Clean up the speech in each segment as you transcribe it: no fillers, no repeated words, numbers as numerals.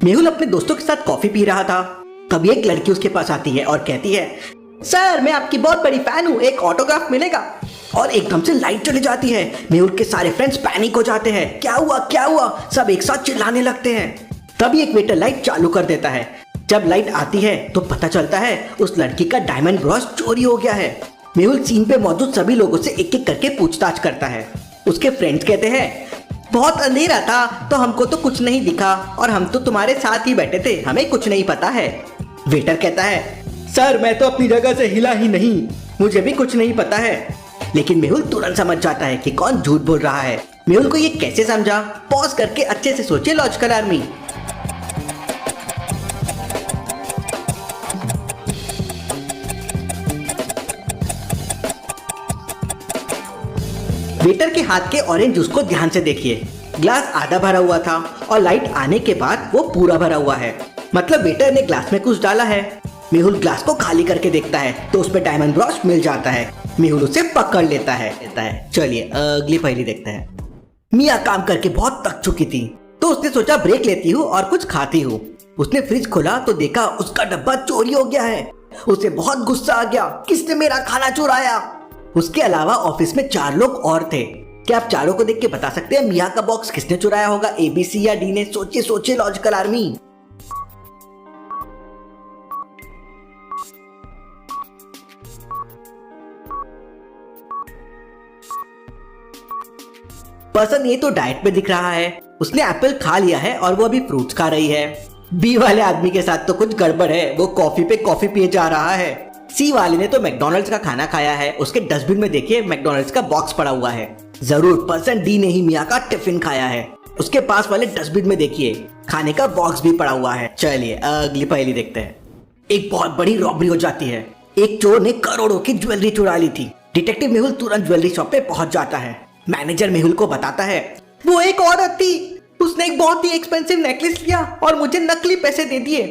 मेहुल अपने दोस्तों के साथ कॉफी पी रहा था। तभी एक लड़की उसके पास आती है और कहती है, सर मैं आपकी बहुत बड़ी फैन हूँ, एक ऑटोग्राफ मिलेगा। और एकदम से लाइट चली जाती है। मेहुल के सारे फ्रेंड्स पैनिक हो जाते हैं। क्या हुआ क्या हुआ, सब एक साथ चिल्लाने लगते हैं। तभी एक वेटर लाइट चालू कर देता है। जब लाइट आती है तो पता चलता है उस लड़की का डायमंड ब्रॉस चोरी हो गया है। मेहुल सीन पे मौजूद सभी लोगों से एक एक करके पूछताछ करता है। उसके फ्रेंड्स कहते हैं, बहुत अंधेरा था तो हमको तो कुछ नहीं दिखा और हम तो तुम्हारे साथ ही बैठे थे, हमें कुछ नहीं पता है। वेटर कहता है, सर मैं तो अपनी जगह से हिला ही नहीं, मुझे भी कुछ नहीं पता है। लेकिन मेहुल तुरंत समझ जाता है कि कौन झूठ बोल रहा है। मेहुल को ये कैसे समझा, पॉज करके अच्छे से सोचे लॉजिकल आर्मी। वेटर के हाथ के ऑरेंज जूस को ध्यान से देखिए। ग्लास आधा भरा हुआ था और लाइट आने के बाद वो पूरा भरा हुआ है। मतलब वेटर ने ग्लास में कुछ डाला है। मेहुल ग्लास को खाली करके देखता है तो उसमें डायमंड ब्रॉस मिल जाता है। मेहुल उसे पकड़ लेता है। चलिए अगली पहेली देखते हैं। मिया काम करके बहुत थक चुकी थी तो उसने सोचा ब्रेक लेती हूँ और कुछ खाती हूँ। उसने फ्रिज खोला तो देखा उसका डब्बा चोरी हो गया है। उसे बहुत गुस्सा आ गया, किसने मेरा खाना चुराया। उसके अलावा ऑफिस में 4 लोग और थे। क्या आप चारों को देख के बता सकते हैं मिया का बॉक्स किसने चुराया होगा, ABC या D ने? सोचिए सोचिए लॉजिकल आर्मी। पर्सन ए तो डाइट पे दिख रहा है, उसने एप्पल खा लिया है और वो अभी फ्रूट्स खा रही है। बी वाले आदमी के साथ तो कुछ गड़बड़ है, वो कॉफी पे कॉफी पिए जा रहा है। सी वाले ने तो मैकडॉनल्ड्स का खाना खाया है, उसके डस्टबिन में देखिए मैकडॉनल्ड्स का बॉक्स पड़ा हुआ है। जरूर पर्सन डी ने ही मिया का टिफिन खाया है, उसके पास वाले डस्टबिन में देखिए खाने का बॉक्स भी पड़ा हुआ है। चलिए अगली पहेली देखते हैं। एक बहुत बड़ी रॉबरी हो जाती है। एक चोर ने करोड़ों की ज्वेलरी चुरा ली थी। डिटेक्टिव मेहुल तुरंत ज्वेलरी शॉप पे पहुंच जाता है। मैनेजर मेहुल को बताता है, वो एक औरत थी, उसने एक बहुत ही एक्सपेंसिव नेकलेस लिया और मुझे नकली पैसे दे दिए।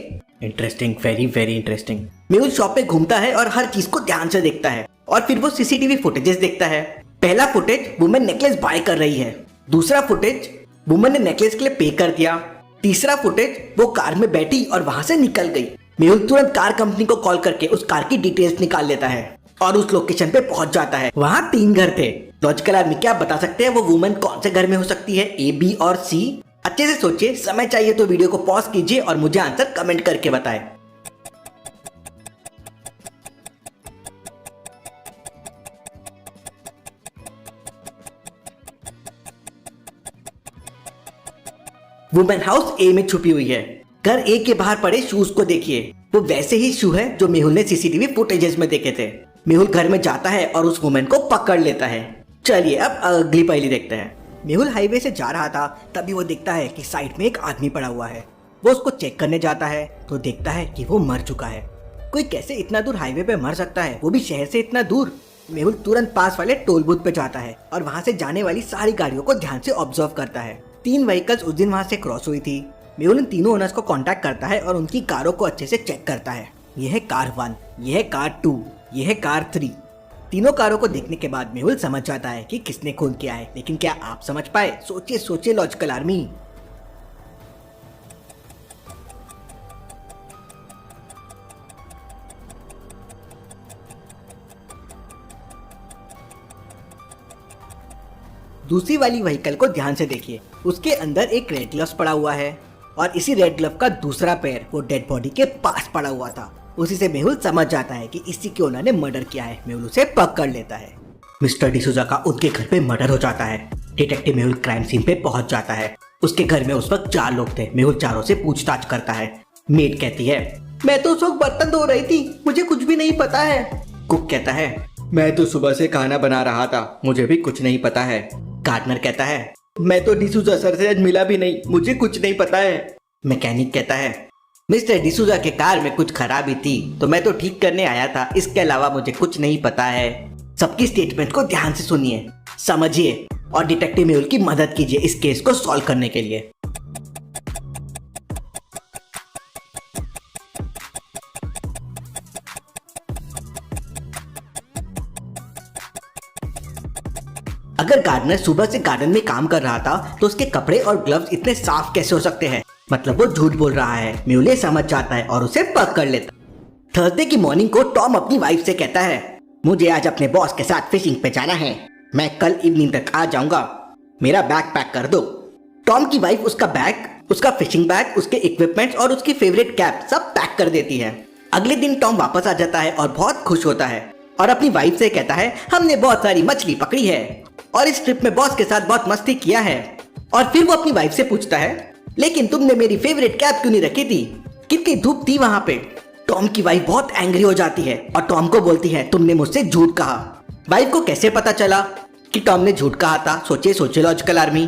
Interesting, very very interesting. Mehul shop पे घूमता है और हर चीज को ध्यान से देखता है और फिर वो CCTV फुटेजेस देखता है। पहला फुटेज, वुमेन नेकलेस बाय कर रही है। दूसरा फुटेज, वुमेन ने नेकलेस के लिए पे कर दिया। तीसरा फुटेज, वो कार में बैठी और वहां से निकल गई। मेहुल तुरंत कार कंपनी को कॉल करके उस कार की डिटेल्स निकाल लेता है और उस लोकेशन पे पहुंच जाता है। वहां 3 घर थे। लॉजिकल आर्मी, क्या आप बता सकते हैं वो वुमेन कौन से घर में हो सकती है, A, B और C? अच्छे से सोचिए, समय चाहिए तो वीडियो को पॉज कीजिए और मुझे आंसर कमेंट करके बताएं। वुमेन हाउस A में छुपी हुई है। घर A के बाहर पड़े शूज को देखिए, वो वैसे ही शू है जो मेहुल ने CCTV फुटेजेस में देखे थे। मेहुल घर में जाता है और उस वुमेन को पकड़ लेता है। चलिए अब अगली पहेली देखते हैं। मेहुल हाईवे से जा रहा था, तभी वो देखता है कि साइड में एक आदमी पड़ा हुआ है। वो उसको चेक करने जाता है तो देखता है कि वो मर चुका है। कोई कैसे इतना दूर हाईवे पे मर सकता है, वो भी शहर से इतना दूर? मेहुल तुरंत पास वाले टोल बूथ पे जाता है और वहां से जाने वाली सारी गाड़ियों को ध्यान से ऑब्जर्व करता है। 3 व्हीकल्स उस दिन वहां से क्रॉस हुई थी। मेहुल इन तीनों ओनर्स को कांटेक्ट करता है और उनकी कारों को अच्छे से चेक करता है। यह है कार 1, यह है कार 2, यह है कार 3। तीनों कारों को देखने के बाद मेहुल समझ जाता है कि किसने खून किया है। लेकिन क्या आप समझ पाए? सोचिए सोचिए लॉजिकल आर्मी। दूसरी वाली व्हीकल को ध्यान से देखिए, उसके अंदर एक रेड ग्लव्स पड़ा हुआ है और इसी रेड ग्लव का दूसरा पैर वो डेड बॉडी के पास पड़ा हुआ था। उसी से मेहुल समझ जाता है कि इसी के ओनर ने मर्डर किया है। मेहुल उसे पकड़ लेता है। मिस्टर डिसूजा का उनके घर पे मर्डर हो जाता है। डिटेक्टिव मेहुल क्राइम सीन पे पहुंच जाता है। उसके घर में उस वक्त 4 लोग थे। मेहुल चारों से पूछताछ करता है। मेड कहती है, मैं तो उस वक्त बर्तन धो रही थी, मुझे कुछ भी नहीं पता है। कुक कहता है, मैं तो सुबह से खाना बना रहा था, मुझे भी कुछ नहीं पता है। गार्डनर कहता है, मैं तो डिसूजा सर से आज मिला भी नहीं, मुझे कुछ नहीं पता है। मैकेनिक कहता है, मिस्टर डिसूजा के कार में कुछ खराबी थी तो मैं तो ठीक करने आया था, इसके अलावा मुझे कुछ नहीं पता है। सबकी स्टेटमेंट को ध्यान से सुनिए, समझिए और डिटेक्टिव मेहुल की मदद कीजिए इस केस को सॉल्व करने के लिए। अगर गार्डनर सुबह से गार्डन में काम कर रहा था तो उसके कपड़े और ग्लव्स इतने साफ कैसे हो सकते हैं? मतलब वो झूठ बोल रहा है। म्यूले समझ जाता है और उसे पकड़ लेता। थर्सडे की मॉर्निंग को टॉम अपनी वाइफ से कहता है, मुझे आज अपने बॉस के साथ फिशिंग पे जाना है, मैं कल इवनिंग तक आ जाऊंगा, मेरा बैग पैक कर दो। टॉम की वाइफ उसका बैग, उसका फिशिंग बैग, उसके इक्विपमेंट्स और उसकी फेवरेट कैप सब पैक कर देती है। अगले दिन टॉम वापस आ जाता है और बहुत खुश होता है और अपनी वाइफ से कहता है, हमने बहुत सारी मछली पकड़ी है और इस ट्रिप में बॉस के साथ बहुत मस्ती किया है। और फिर वो अपनी वाइफ से पूछता है, लेकिन तुमने मेरी फेवरेट कैप क्यों नहीं रखी थी, कितनी धूप थी वहां पे। टॉम की वाइफ बहुत एंग्री हो जाती है और टॉम को बोलती है, तुमने मुझसे झूठ कहा। वाइफ को कैसे पता चला कि टॉम ने झूठ कहा था? सोचिए सोशियोलॉजिकल आर्मी।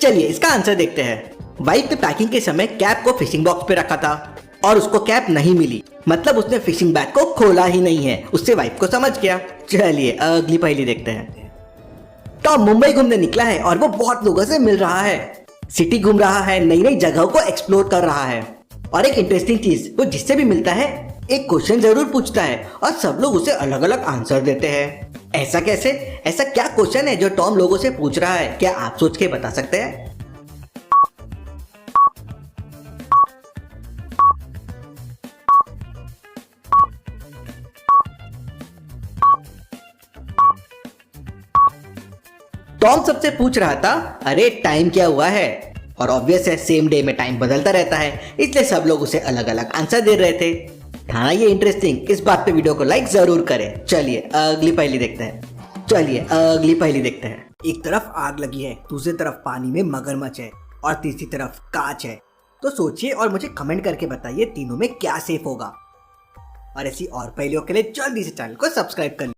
चलिए इसका आंसर देखते हैं। वाइफ ने पैकिंग के समय कैप को फिशिंग बॉक्स पे रखा था और उसको कैप नहीं मिली, मतलब उसने फिशिंग बैग को खोला ही नहीं है। उससे वाइफ को समझ गया। चलिए अगली पहेली देखते हैं। टॉम मुंबई घूमने निकला है और वो बहुत लोगों से मिल रहा है, सिटी घूम रहा है, नई नई जगहों को एक्सप्लोर कर रहा है। और एक इंटरेस्टिंग चीज, वो जिससे भी मिलता है एक क्वेश्चन जरूर पूछता है और सब लोग उसे अलग अलग आंसर देते हैं। ऐसा कैसे? ऐसा क्या क्वेश्चन है जो टॉम लोगों से पूछ रहा है? क्या आप सोच के बता सकते हैं? टॉम सबसे पूछ रहा था, अरे टाइम क्या हुआ है? और ऑब्वियस है सेम डे में टाइम बदलता रहता है, इसलिए सब लोग उसे अलग अलग आंसर दे रहे थे। था ये इंटरेस्टिंग? इस बात पे वीडियो को लाइक जरूर करें। चलिए अगली पहेली देखते हैं। एक तरफ आग लगी है, दूसरी तरफ पानी में मगरमच्छ है और तीसरी तरफ कांच है। तो सोचिए और मुझे कमेंट करके बताइए तीनों में क्या सेफ होगा। और ऐसी और पहेलियों के लिए जल्दी से चैनल को सब्सक्राइब कर